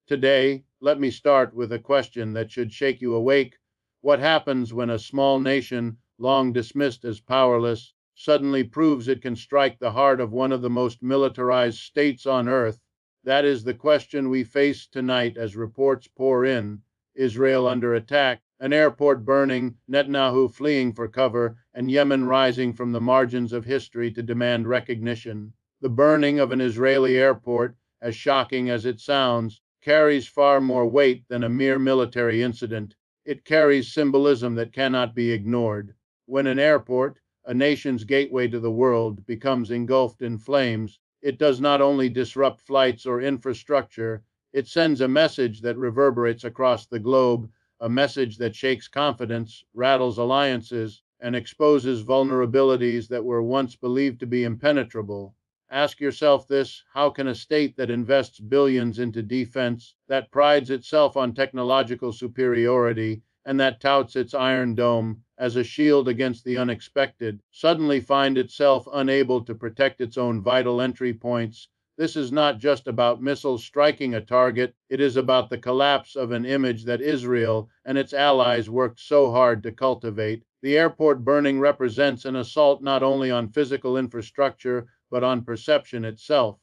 Today, let me start with a question that should shake you awake. What happens when a small nation, long dismissed as powerless, suddenly proves it can strike the heart of one of the most militarized states on earth? That is the question we face tonight as reports pour in. Israel under attack, an airport burning, Netanyahu fleeing for cover, and Yemen rising from the margins of history to demand recognition. The burning of an Israeli airport, as shocking as it sounds, carries far more weight than a mere military incident. It carries symbolism that cannot be ignored. When an airport, a nation's gateway to the world, becomes engulfed in flames, it does not only disrupt flights or infrastructure, it sends a message that reverberates across the globe, a message that shakes confidence, rattles alliances, and exposes vulnerabilities that were once believed to be impenetrable. Ask yourself this: how can a state that invests billions into defense, that prides itself on technological superiority, and that touts its Iron Dome as a shield against the unexpected, suddenly find itself unable to protect its own vital entry points? This is not just about missiles striking a target, it is about the collapse of an image that Israel and its allies worked so hard to cultivate. The airport burning represents an assault not only on physical infrastructure, but on perception itself.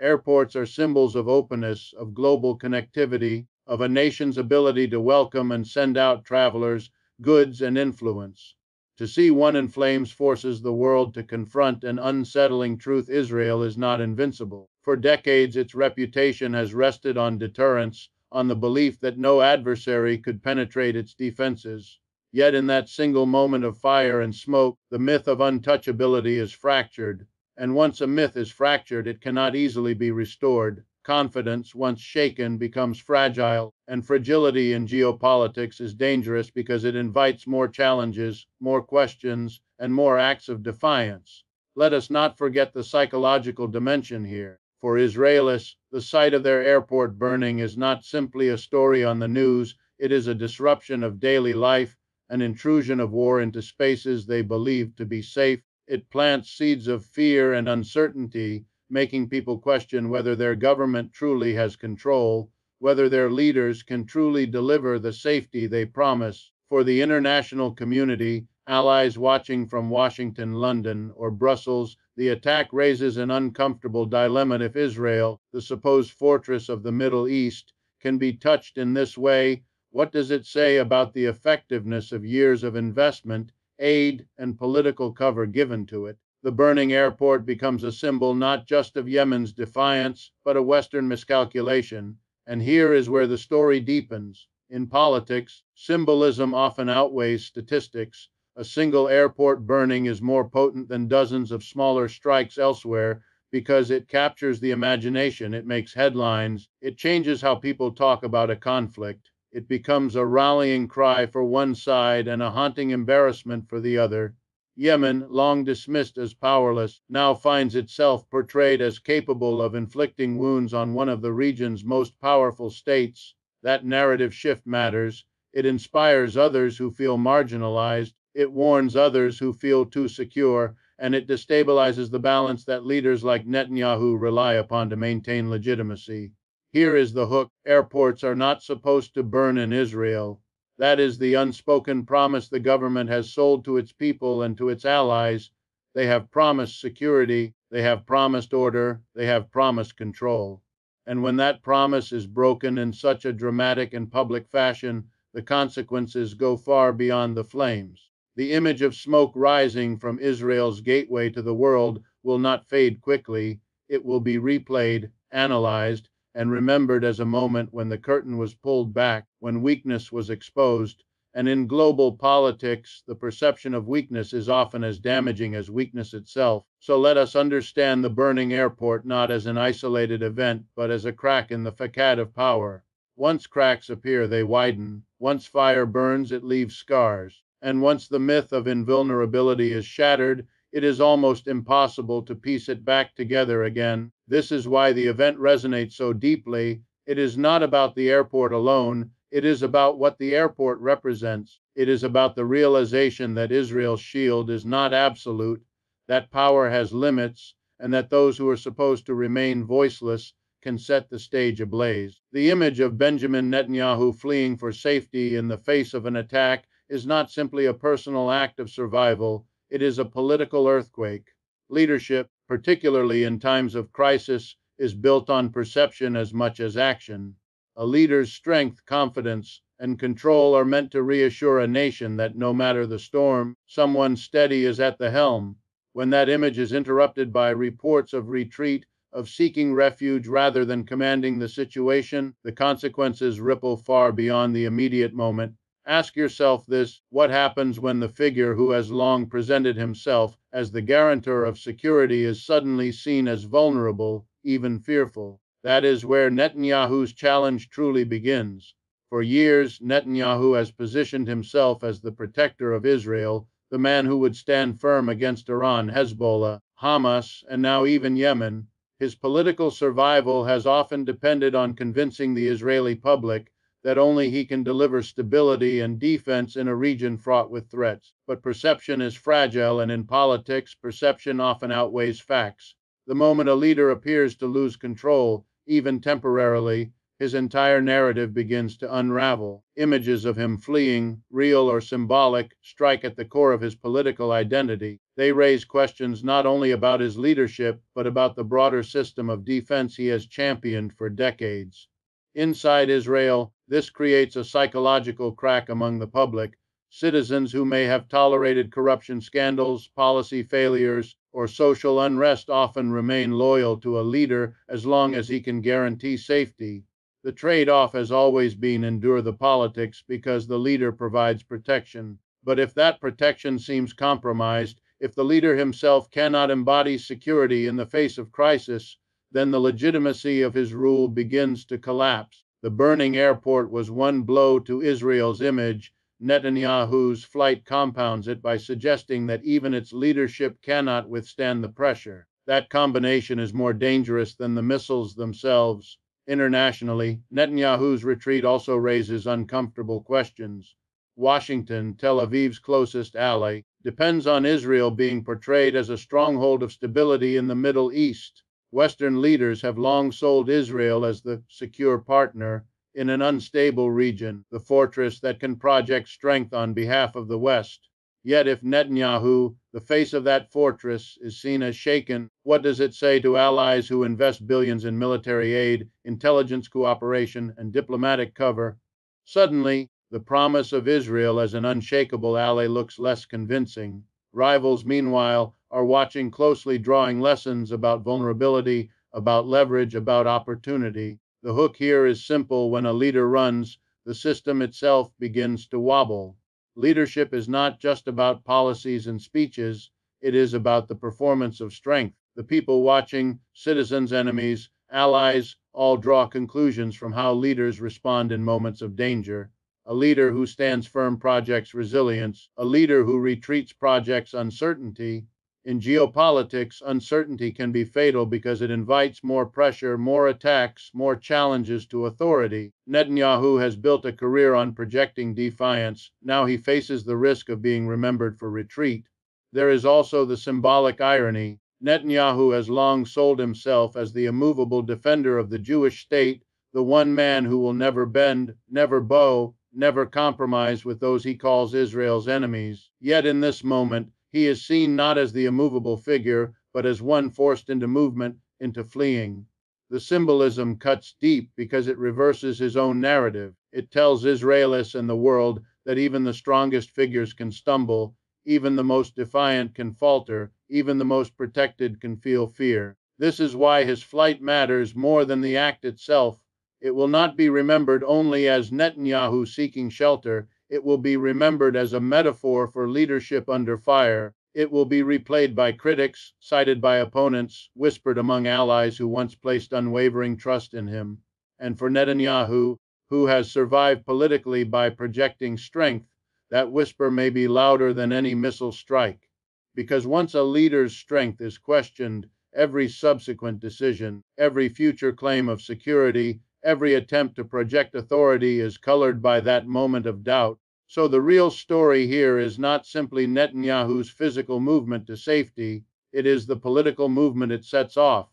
Airports are symbols of openness, of global connectivity, of a nation's ability to welcome and send out travelers, goods, and influence. To see one in flames forces the world to confront an unsettling truth: Israel is not invincible. For decades, its reputation has rested on deterrence, on the belief that no adversary could penetrate its defenses. Yet in that single moment of fire and smoke, the myth of untouchability is fractured. And once a myth is fractured, it cannot easily be restored. Confidence, once shaken, becomes fragile, and fragility in geopolitics is dangerous because it invites more challenges, more questions, and more acts of defiance. Let us not forget the psychological dimension here. For Israelis, the sight of their airport burning is not simply a story on the news, it is a disruption of daily life, an intrusion of war into spaces they believed to be safe. It plants seeds of fear and uncertainty, making people question whether their government truly has control, whether their leaders can truly deliver the safety they promise. For the international community, allies watching from Washington, London, or Brussels, the attack raises an uncomfortable dilemma. If Israel, the supposed fortress of the Middle East, can be touched in this way, what does it say about the effectiveness of years of investment, aid, and political cover given to it? The burning airport becomes a symbol not just of Yemen's defiance, but a Western miscalculation. And here is where the story deepens. In politics, symbolism often outweighs statistics. A single airport burning is more potent than dozens of smaller strikes elsewhere because it captures the imagination, it makes headlines, it changes how people talk about a conflict. It becomes a rallying cry for one side and a haunting embarrassment for the other. Yemen, long dismissed as powerless, now finds itself portrayed as capable of inflicting wounds on one of the region's most powerful states. That narrative shift matters. It inspires others who feel marginalized, it warns others who feel too secure, and it destabilizes the balance that leaders like Netanyahu rely upon to maintain legitimacy. Here is the hook: airports are not supposed to burn in Israel. That is the unspoken promise the government has sold to its people and to its allies. They have promised security, they have promised order, they have promised control. And when that promise is broken in such a dramatic and public fashion, the consequences go far beyond the flames. The image of smoke rising from Israel's gateway to the world will not fade quickly. It will be replayed, analyzed, and remembered as a moment when the curtain was pulled back, when weakness was exposed. And in global politics, the perception of weakness is often as damaging as weakness itself. So let us understand the burning airport not as an isolated event, but as a crack in the facade of power. Once cracks appear, they widen. Once fire burns, it leaves scars. And once the myth of invulnerability is shattered, it is almost impossible to piece it back together again. This is why the event resonates so deeply. It is not about the airport alone, it is about what the airport represents. It is about the realization that Israel's shield is not absolute, that power has limits, and that those who are supposed to remain voiceless can set the stage ablaze. The image of Benjamin Netanyahu fleeing for safety in the face of an attack is not simply a personal act of survival, it is a political earthquake. Leadership, particularly in times of crisis, is built on perception as much as action. A leader's strength, confidence, and control are meant to reassure a nation that no matter the storm, someone steady is at the helm. When that image is interrupted by reports of retreat, of seeking refuge rather than commanding the situation, the consequences ripple far beyond the immediate moment. Ask yourself this: what happens when the figure who has long presented himself as the guarantor of security is suddenly seen as vulnerable, even fearful? That is where Netanyahu's challenge truly begins. For years, Netanyahu has positioned himself as the protector of Israel, the man who would stand firm against Iran, Hezbollah, Hamas, and now even Yemen. His political survival has often depended on convincing the Israeli public that only he can deliver stability and defense in a region fraught with threats. But perception is fragile, and in politics, perception often outweighs facts. The moment a leader appears to lose control, even temporarily, his entire narrative begins to unravel. Images of him fleeing, real or symbolic, strike at the core of his political identity. They raise questions not only about his leadership, but about the broader system of defense he has championed for decades. Inside Israel, this creates a psychological crack among the public. Citizens who may have tolerated corruption scandals, policy failures, or social unrest often remain loyal to a leader as long as he can guarantee safety. The trade-off has always been endure the politics because the leader provides protection. But if that protection seems compromised, if the leader himself cannot embody security in the face of crisis, then the legitimacy of his rule begins to collapse. The burning airport was one blow to Israel's image. Netanyahu's flight compounds it by suggesting that even its leadership cannot withstand the pressure. That combination is more dangerous than the missiles themselves. Internationally, Netanyahu's retreat also raises uncomfortable questions. Washington, Tel Aviv's closest ally, depends on Israel being portrayed as a stronghold of stability in the Middle East. Western leaders have long sold Israel as the secure partner in an unstable region, the fortress that can project strength on behalf of the West. Yet if Netanyahu, the face of that fortress, is seen as shaken, what does it say to allies who invest billions in military aid, intelligence cooperation, and diplomatic cover? Suddenly, the promise of Israel as an unshakable ally looks less convincing. Rivals, meanwhile, are watching closely, drawing lessons about vulnerability, about leverage, about opportunity. The hook here is simple: when a leader runs, the system itself begins to wobble. Leadership is not just about policies and speeches, it is about the performance of strength. The people watching, citizens, enemies, allies, all draw conclusions from how leaders respond in moments of danger. A leader who stands firm projects resilience. A leader who retreats projects uncertainty. In geopolitics, uncertainty can be fatal because it invites more pressure, more attacks, more challenges to authority. Netanyahu has built a career on projecting defiance. Now he faces the risk of being remembered for retreat. There is also the symbolic irony. Netanyahu has long sold himself as the immovable defender of the Jewish state, the one man who will never bend, never bow, never compromise with those he calls Israel's enemies. Yet in this moment, he is seen not as the immovable figure, but as one forced into movement, into fleeing. The symbolism cuts deep because it reverses his own narrative. It tells Israelis and the world that even the strongest figures can stumble, even the most defiant can falter, even the most protected can feel fear. This is why his flight matters more than the act itself. It will not be remembered only as Netanyahu seeking shelter. It will be remembered as a metaphor for leadership under fire. It will be replayed by critics, cited by opponents, whispered among allies who once placed unwavering trust in him. And for Netanyahu, who has survived politically by projecting strength, that whisper may be louder than any missile strike. Because once a leader's strength is questioned, every subsequent decision, every future claim of security, every attempt to project authority is colored by that moment of doubt. So the real story here is not simply Netanyahu's physical movement to safety, it is the political movement it sets off.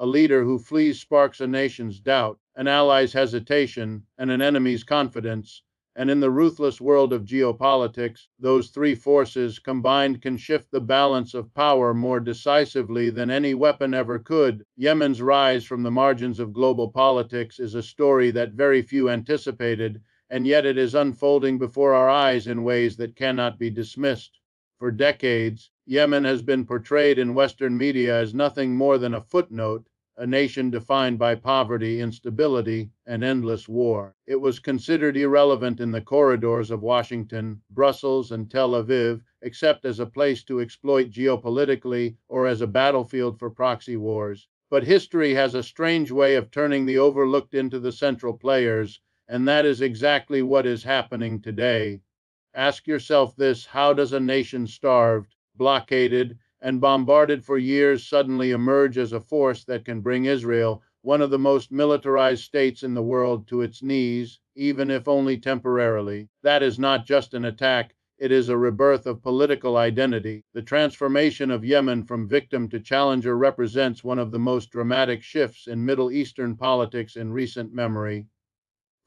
A leader who flees sparks a nation's doubt, an ally's hesitation, and an enemy's confidence. And in the ruthless world of geopolitics, those three forces combined can shift the balance of power more decisively than any weapon ever could. Yemen's rise from the margins of global politics is a story that very few anticipated, and yet it is unfolding before our eyes in ways that cannot be dismissed. For decades, Yemen has been portrayed in Western media as nothing more than a footnote, a nation defined by poverty, instability, and endless war. It was considered irrelevant in the corridors of Washington, Brussels, and Tel Aviv, except as a place to exploit geopolitically or as a battlefield for proxy wars. But history has a strange way of turning the overlooked into the central players, and that is exactly what is happening today. Ask yourself this: how does a nation starved, blockaded, and bombarded for years suddenly emerge as a force that can bring Israel, one of the most militarized states in the world, to its knees, even if only temporarily? That is not just an attack, it is a rebirth of political identity. The transformation of Yemen from victim to challenger represents one of the most dramatic shifts in Middle Eastern politics in recent memory.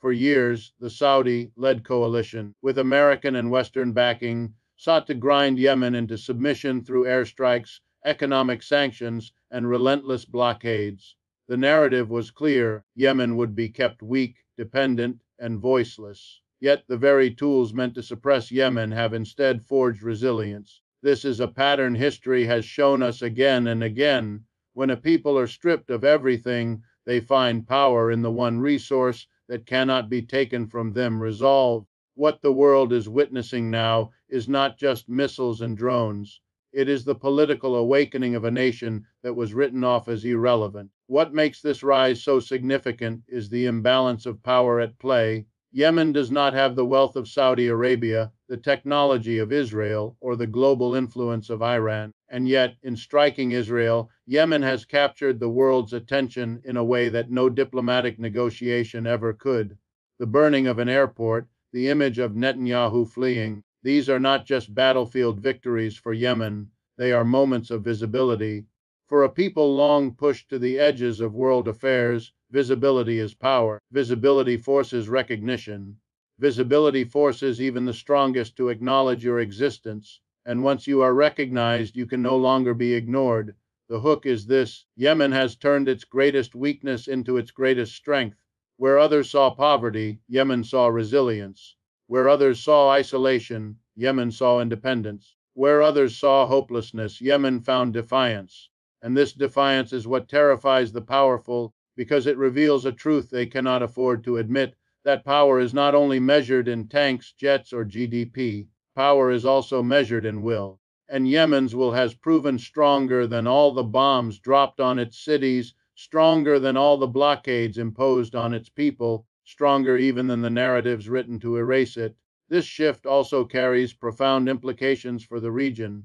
For years, the Saudi-led coalition, with American and Western backing, sought to grind Yemen into submission through airstrikes, economic sanctions, and relentless blockades. The narrative was clear: Yemen would be kept weak, dependent, and voiceless. Yet the very tools meant to suppress Yemen have instead forged resilience. This is a pattern history has shown us again and again. When a people are stripped of everything, they find power in the one resource that cannot be taken from them: resolve. What the world is witnessing now is not just missiles and drones. It is the political awakening of a nation that was written off as irrelevant. What makes this rise so significant is the imbalance of power at play. Yemen does not have the wealth of Saudi Arabia, the technology of Israel, or the global influence of Iran. And yet, in striking Israel, Yemen has captured the world's attention in a way that no diplomatic negotiation ever could. The burning of an airport, the image of Netanyahu fleeing, these are not just battlefield victories for Yemen, they are moments of visibility. For a people long pushed to the edges of world affairs, visibility is power. Visibility forces recognition. Visibility forces even the strongest to acknowledge your existence. And once you are recognized, you can no longer be ignored. The hook is this: Yemen has turned its greatest weakness into its greatest strength. Where others saw poverty, Yemen saw resilience. Where others saw isolation, Yemen saw independence. Where others saw hopelessness, Yemen found defiance. And this defiance is what terrifies the powerful, because it reveals a truth they cannot afford to admit: that power is not only measured in tanks, jets, or GDP. Power is also measured in will. And Yemen's will has proven stronger than all the bombs dropped on its cities, stronger than all the blockades imposed on its people, stronger even than the narratives written to erase it. This shift also carries profound implications for the region.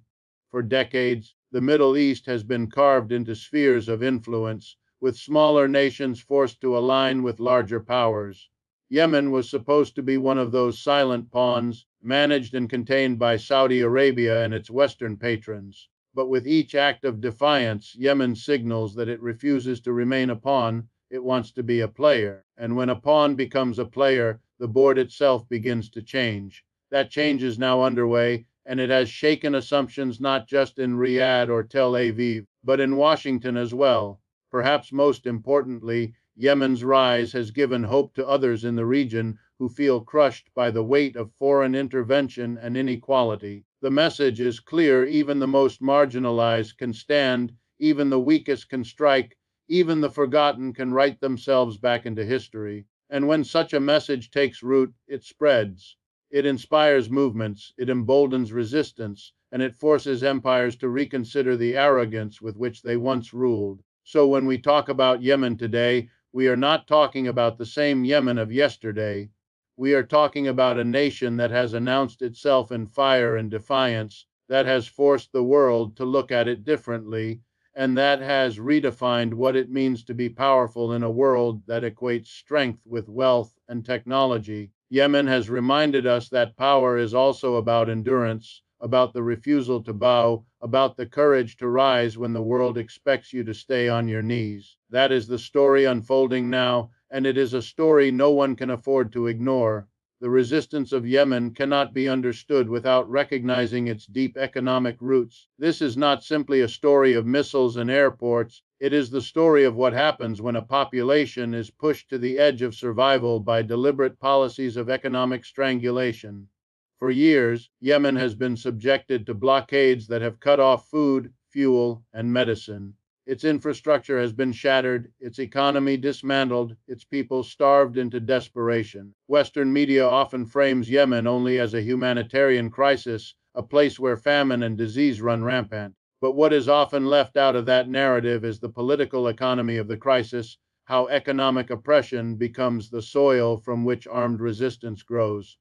For decades, the Middle East has been carved into spheres of influence, with smaller nations forced to align with larger powers. Yemen was supposed to be one of those silent pawns, managed and contained by Saudi Arabia and its Western patrons. But with each act of defiance, Yemen signals that it refuses to remain a pawn, it wants to be a player. And when a pawn becomes a player, the board itself begins to change. That change is now underway, and it has shaken assumptions not just in Riyadh or Tel Aviv, but in Washington as well. Perhaps most importantly, Yemen's rise has given hope to others in the region who feel crushed by the weight of foreign intervention and inequality. The message is clear: even the most marginalized can stand, even the weakest can strike, even the forgotten can write themselves back into history. And when such a message takes root, it spreads. It inspires movements, it emboldens resistance, and it forces empires to reconsider the arrogance with which they once ruled. So when we talk about Yemen today, we are not talking about the same Yemen of yesterday. We are talking about a nation that has announced itself in fire and defiance, that has forced the world to look at it differently, and that has redefined what it means to be powerful in a world that equates strength with wealth and technology. Yemen has reminded us that power is also about endurance, about the refusal to bow, about the courage to rise when the world expects you to stay on your knees. That is the story unfolding now, and it is a story no one can afford to ignore. The resistance of Yemen cannot be understood without recognizing its deep economic roots. This is not simply a story of missiles and airports, it is the story of what happens when a population is pushed to the edge of survival by deliberate policies of economic strangulation. For years, Yemen has been subjected to blockades that have cut off food, fuel, and medicine. Its infrastructure has been shattered, its economy dismantled, its people starved into desperation. Western media often frames Yemen only as a humanitarian crisis, a place where famine and disease run rampant. But what is often left out of that narrative is the political economy of the crisis, how economic oppression becomes the soil from which armed resistance grows.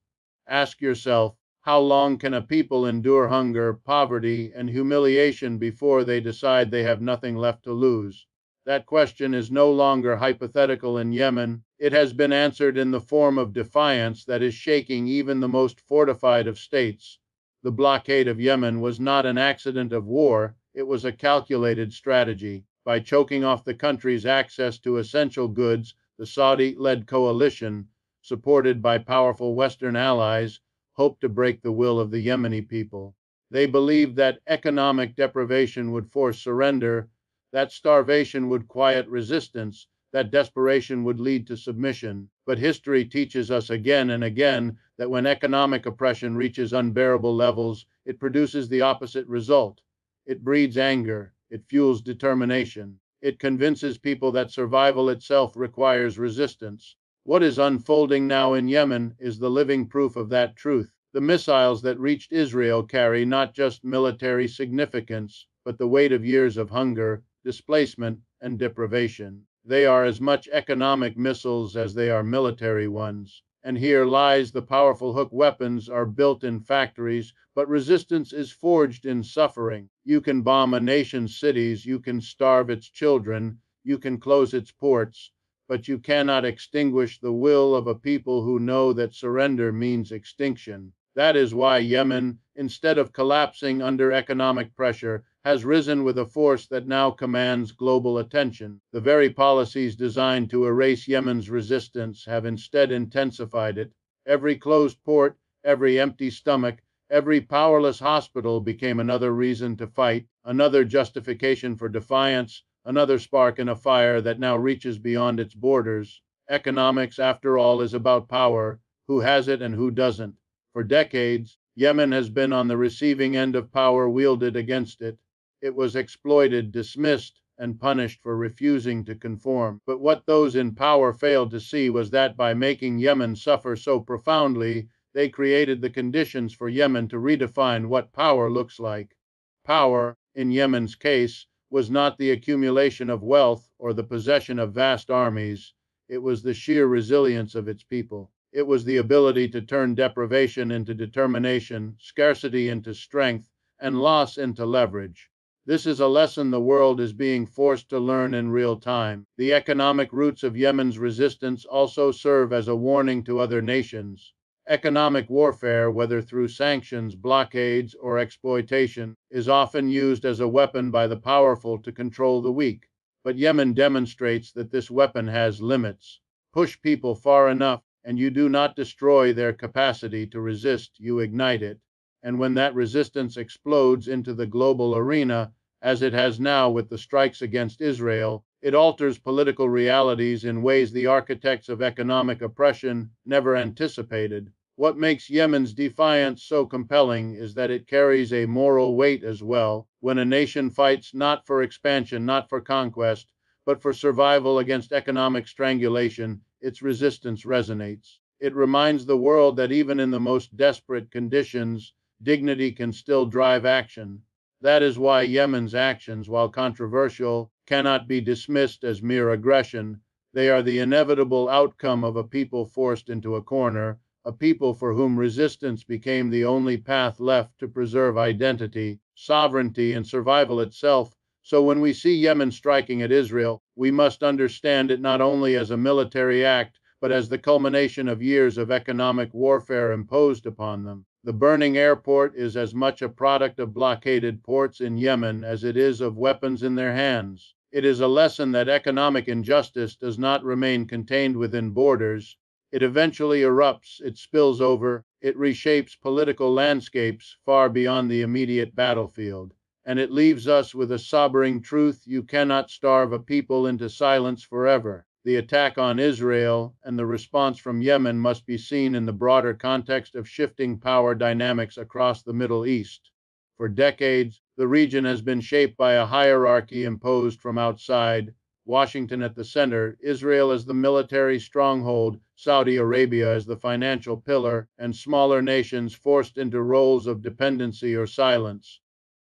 Ask yourself, how long can a people endure hunger, poverty, and humiliation before they decide they have nothing left to lose? That question is no longer hypothetical in Yemen. It has been answered in the form of defiance that is shaking even the most fortified of states. The blockade of Yemen was not an accident of war, it was a calculated strategy. By choking off the country's access to essential goods, the Saudi-led coalition, supported by powerful Western allies, hoped to break the will of the Yemeni people. They believed that economic deprivation would force surrender, that starvation would quiet resistance, that desperation would lead to submission. But history teaches us again and again that when economic oppression reaches unbearable levels, it produces the opposite result. It breeds anger, it fuels determination, it convinces people that survival itself requires resistance. What is unfolding now in Yemen is the living proof of that truth. The missiles that reached Israel carry not just military significance, but the weight of years of hunger, displacement, and deprivation. They are as much economic missiles as they are military ones. And here lies the powerful hook. Weapons are built in factories, but resistance is forged in suffering. You can bomb a nation's cities, you can starve its children, you can close its ports, but you cannot extinguish the will of a people who know that surrender means extinction. That is why Yemen, instead of collapsing under economic pressure, has risen with a force that now commands global attention. The very policies designed to erase Yemen's resistance have instead intensified it. Every closed port, every empty stomach, every powerless hospital became another reason to fight, another justification for defiance, another spark in a fire that now reaches beyond its borders. Economics, after all, is about power, who has it and who doesn't. For decades, Yemen has been on the receiving end of power wielded against it. It was exploited, dismissed, and punished for refusing to conform. But what those in power failed to see was that by making Yemen suffer so profoundly, they created the conditions for Yemen to redefine what power looks like. Power, in Yemen's case, was not the accumulation of wealth or the possession of vast armies. It was the sheer resilience of its people. It was the ability to turn deprivation into determination, scarcity into strength, and loss into leverage. This is a lesson the world is being forced to learn in real time. The economic roots of Yemen's resistance also serve as a warning to other nations. Economic warfare, whether through sanctions, blockades, or exploitation, is often used as a weapon by the powerful to control the weak. But Yemen demonstrates that this weapon has limits. Push people far enough, and you do not destroy their capacity to resist, you ignite it. And when that resistance explodes into the global arena, as it has now with the strikes against Israel, it alters political realities in ways the architects of economic oppression never anticipated. What makes Yemen's defiance so compelling is that it carries a moral weight as well. When a nation fights not for expansion, not for conquest, but for survival against economic strangulation, its resistance resonates. It reminds the world that even in the most desperate conditions, dignity can still drive action. That is why Yemen's actions, while controversial, cannot be dismissed as mere aggression. They are the inevitable outcome of a people forced into a corner, a people for whom resistance became the only path left to preserve identity, sovereignty, and survival itself. So when we see Yemen striking at Israel, we must understand it not only as a military act, but as the culmination of years of economic warfare imposed upon them. The burning airport is as much a product of blockaded ports in Yemen as it is of weapons in their hands. It is a lesson that economic injustice does not remain contained within borders. It eventually erupts, it spills over, it reshapes political landscapes far beyond the immediate battlefield. And it leaves us with a sobering truth: you cannot starve a people into silence forever. The attack on Israel and the response from Yemen must be seen in the broader context of shifting power dynamics across the Middle East. For decades, the region has been shaped by a hierarchy imposed from outside: Washington at the center, Israel as the military stronghold, Saudi Arabia as the financial pillar, and smaller nations forced into roles of dependency or silence.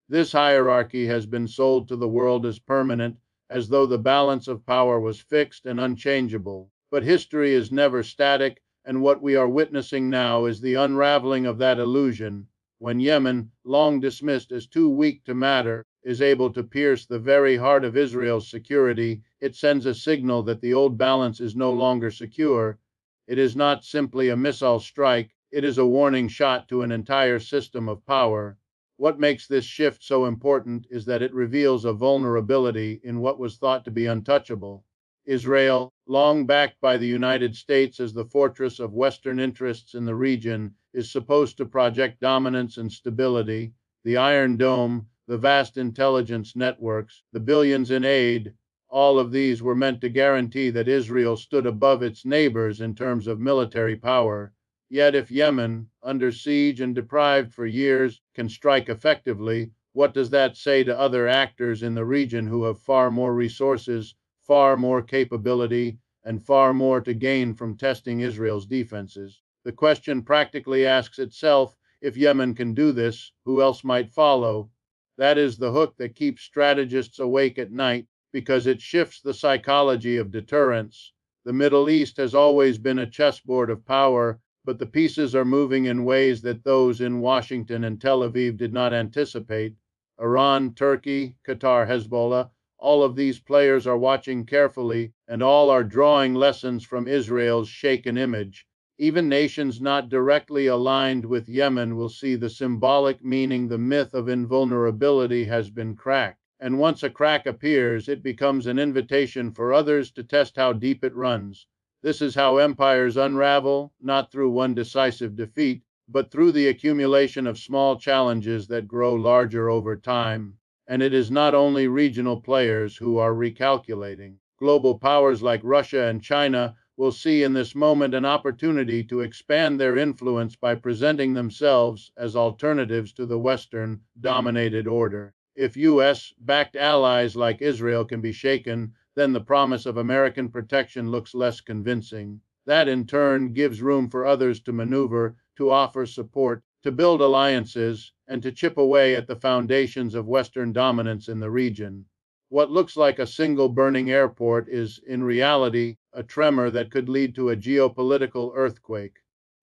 This hierarchy has been sold to the world as permanent, as though the balance of power was fixed and unchangeable. But history is never static, and what we are witnessing now is the unraveling of that illusion. When Yemen, long dismissed as too weak to matter, is able to pierce the very heart of Israel's security, it sends a signal that the old balance is no longer secure. It is not simply a missile strike, it is a warning shot to an entire system of power. What makes this shift so important is that it reveals a vulnerability in what was thought to be untouchable. Israel, long backed by the United States as the fortress of Western interests in the region, is supposed to project dominance and stability. The Iron Dome, the vast intelligence networks, the billions in aid, all of these were meant to guarantee that Israel stood above its neighbors in terms of military power. Yet if Yemen, under siege and deprived for years, can strike effectively, what does that say to other actors in the region who have far more resources, far more capability, and far more to gain from testing Israel's defenses? The question practically asks itself: if Yemen can do this, who else might follow? That is the hook that keeps strategists awake at night, because it shifts the psychology of deterrence. The Middle East has always been a chessboard of power, but the pieces are moving in ways that those in Washington and Tel Aviv did not anticipate. Iran, Turkey, Qatar, Hezbollah, all of these players are watching carefully, and all are drawing lessons from Israel's shaken image. Even nations not directly aligned with Yemen will see the symbolic meaning. The myth of invulnerability has been cracked, and once a crack appears, it becomes an invitation for others to test how deep it runs. This is how empires unravel, not through one decisive defeat, but through the accumulation of small challenges that grow larger over time. And it is not only regional players who are recalculating. Global powers like Russia and China will see in this moment an opportunity to expand their influence by presenting themselves as alternatives to the Western dominated order. If US-backed allies like Israel can be shaken, then the promise of American protection looks less convincing. That in turn gives room for others to maneuver, to offer support, to build alliances, and to chip away at the foundations of Western dominance in the region. What looks like a single burning airport is, in reality, a tremor that could lead to a geopolitical earthquake.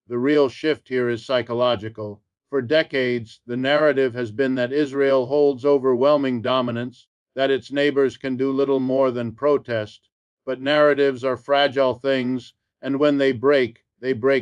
The real shift here is psychological. For decades, the narrative has been that Israel holds overwhelming dominance, that its neighbors can do little more than protest. But narratives are fragile things, and when they break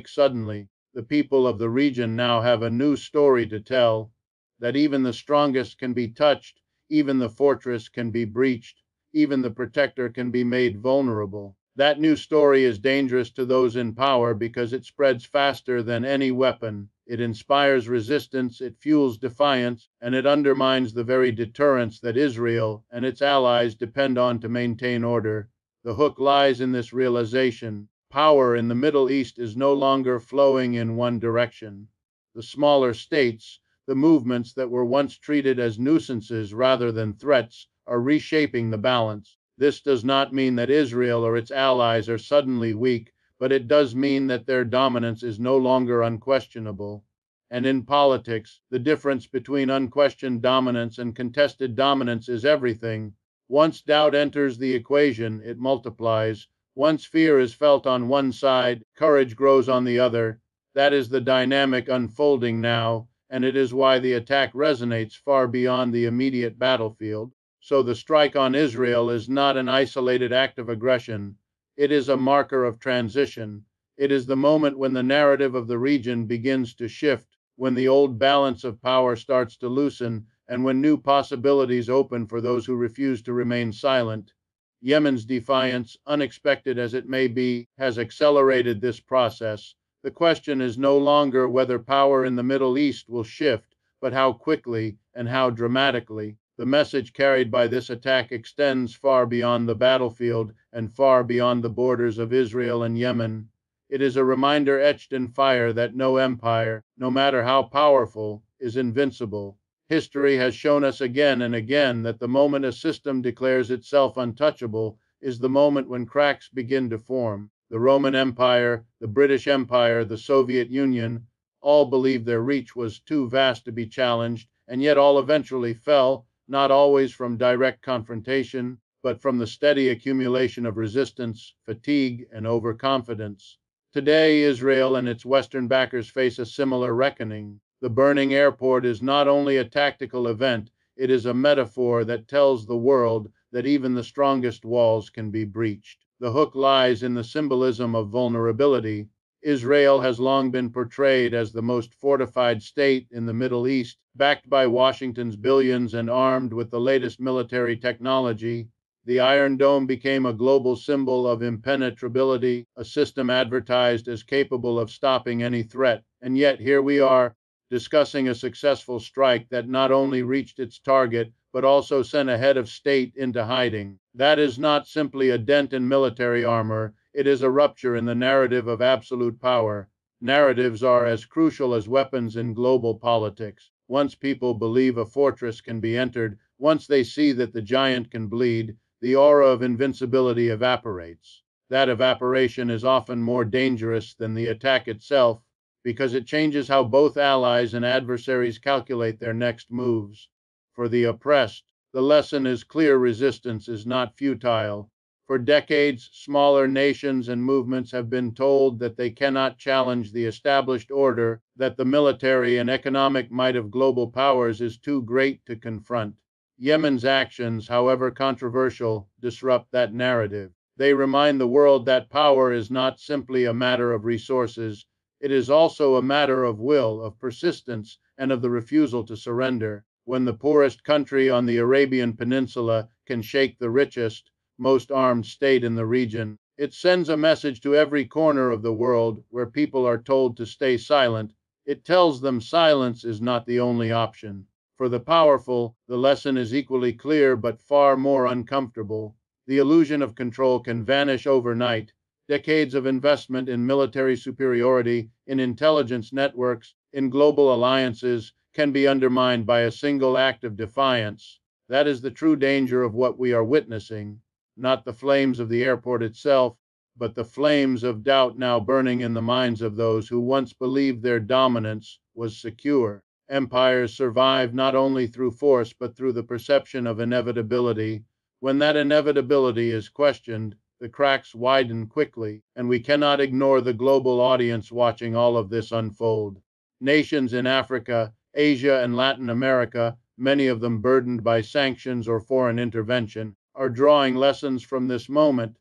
suddenly. The people of the region now have a new story to tell: that even the strongest can be touched, even the fortress can be breached, even the protector can be made vulnerable. That new story is dangerous to those in power because it spreads faster than any weapon. It inspires resistance, it fuels defiance, and it undermines the very deterrence that Israel and its allies depend on to maintain order. The hook lies in this realization: power in the Middle East is no longer flowing in one direction. The smaller states, the movements that were once treated as nuisances rather than threats, are reshaping the balance. This does not mean that Israel or its allies are suddenly weak, but it does mean that their dominance is no longer unquestionable. And in politics, the difference between unquestioned dominance and contested dominance is everything. Once doubt enters the equation, it multiplies. Once fear is felt on one side, courage grows on the other. That is the dynamic unfolding now, and it is why the attack resonates far beyond the immediate battlefield. So the strike on Israel is not an isolated act of aggression. It is a marker of transition. It is the moment when the narrative of the region begins to shift, when the old balance of power starts to loosen, and when new possibilities open for those who refuse to remain silent. Yemen's defiance, unexpected as it may be, has accelerated this process. The question is no longer whether power in the Middle East will shift, but how quickly and how dramatically. The message carried by this attack extends far beyond the battlefield and far beyond the borders of Israel and Yemen. It is a reminder etched in fire that no empire, no matter how powerful, is invincible. History has shown us again and again that the moment a system declares itself untouchable is the moment when cracks begin to form. The Roman Empire, the British Empire, the Soviet Union, all believed their reach was too vast to be challenged, and yet all eventually fell, not always from direct confrontation, but from the steady accumulation of resistance, fatigue, and overconfidence. Today, Israel and its Western backers face a similar reckoning. The burning airport is not only a tactical event, it is a metaphor that tells the world that even the strongest walls can be breached. The hook lies in the symbolism of vulnerability. Israel has long been portrayed as the most fortified state in the Middle East, backed by Washington's billions and armed with the latest military technology. The Iron Dome became a global symbol of impenetrability, a system advertised as capable of stopping any threat. And yet here we are, discussing a successful strike that not only reached its target, but also sent a head of state into hiding. That is not simply a dent in military armor, it is a rupture in the narrative of absolute power. Narratives are as crucial as weapons in global politics. Once people believe a fortress can be entered, once they see that the giant can bleed, the aura of invincibility evaporates. That evaporation is often more dangerous than the attack itself, because it changes how both allies and adversaries calculate their next moves. For the oppressed, the lesson is clear: resistance is not futile. For decades, smaller nations and movements have been told that they cannot challenge the established order, that the military and economic might of global powers is too great to confront. Yemen's actions, however controversial, disrupt that narrative. They remind the world that power is not simply a matter of resources, it is also a matter of will, of persistence, and of the refusal to surrender. When the poorest country on the Arabian Peninsula can shake the richest, most armed state in the region, it sends a message to every corner of the world where people are told to stay silent. It tells them silence is not the only option. For the powerful, the lesson is equally clear but far more uncomfortable. The illusion of control can vanish overnight. Decades of investment in military superiority, in intelligence networks, in global alliances can be undermined by a single act of defiance. That is the true danger of what we are witnessing. Not the flames of the airport itself, but the flames of doubt now burning in the minds of those who once believed their dominance was secure. Empires survive not only through force but through the perception of inevitability. When that inevitability is questioned, the cracks widen quickly, and we cannot ignore the global audience watching all of this unfold. Nations in Africa, Asia, and Latin America, many of them burdened by sanctions or foreign intervention, are drawing lessons from this moment.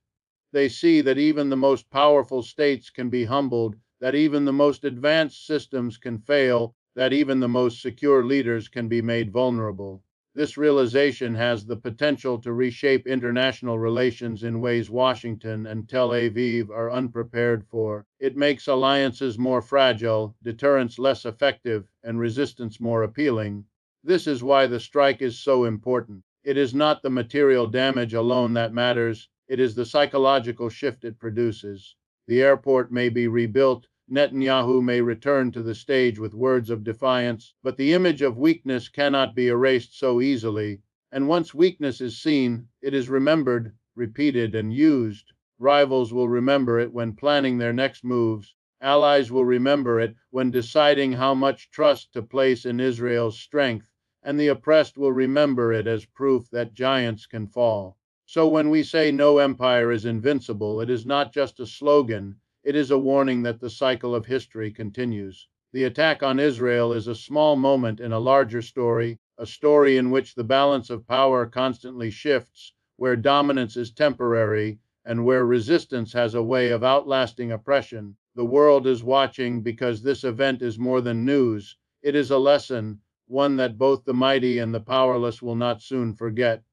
They see that even the most powerful states can be humbled, that even the most advanced systems can fail, that even the most secure leaders can be made vulnerable. This realization has the potential to reshape international relations in ways Washington and Tel Aviv are unprepared for. It makes alliances more fragile, deterrence less effective, and resistance more appealing. This is why the strike is so important. It is not the material damage alone that matters, it is the psychological shift it produces. The airport may be rebuilt, Netanyahu may return to the stage with words of defiance, but the image of weakness cannot be erased so easily. And once weakness is seen, it is remembered, repeated, and used. Rivals will remember it when planning their next moves. Allies will remember it when deciding how much trust to place in Israel's strength. And the oppressed will remember it as proof that giants can fall. So when we say no empire is invincible, it is not just a slogan. It is a warning that the cycle of history continues. The attack on Israel is a small moment in a larger story, a story in which the balance of power constantly shifts, where dominance is temporary, and where resistance has a way of outlasting oppression. The world is watching because this event is more than news. It is a lesson, one that both the mighty and the powerless will not soon forget.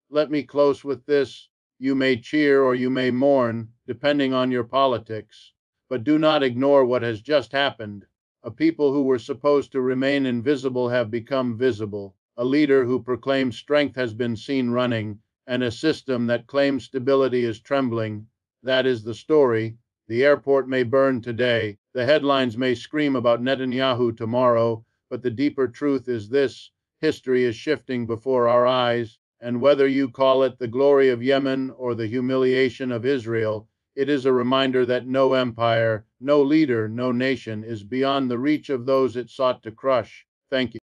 Let me close with this. You may cheer or you may mourn, depending on your politics. But do not ignore what has just happened. A people who were supposed to remain invisible have become visible. A leader who proclaimed strength has been seen running, and a system that claims stability is trembling. That is the story. The airport may burn today. The headlines may scream about Netanyahu tomorrow, but the deeper truth is this: history is shifting before our eyes. And whether you call it the glory of Yemen or the humiliation of Israel, it is a reminder that no empire, no leader, no nation is beyond the reach of those it sought to crush. Thank you.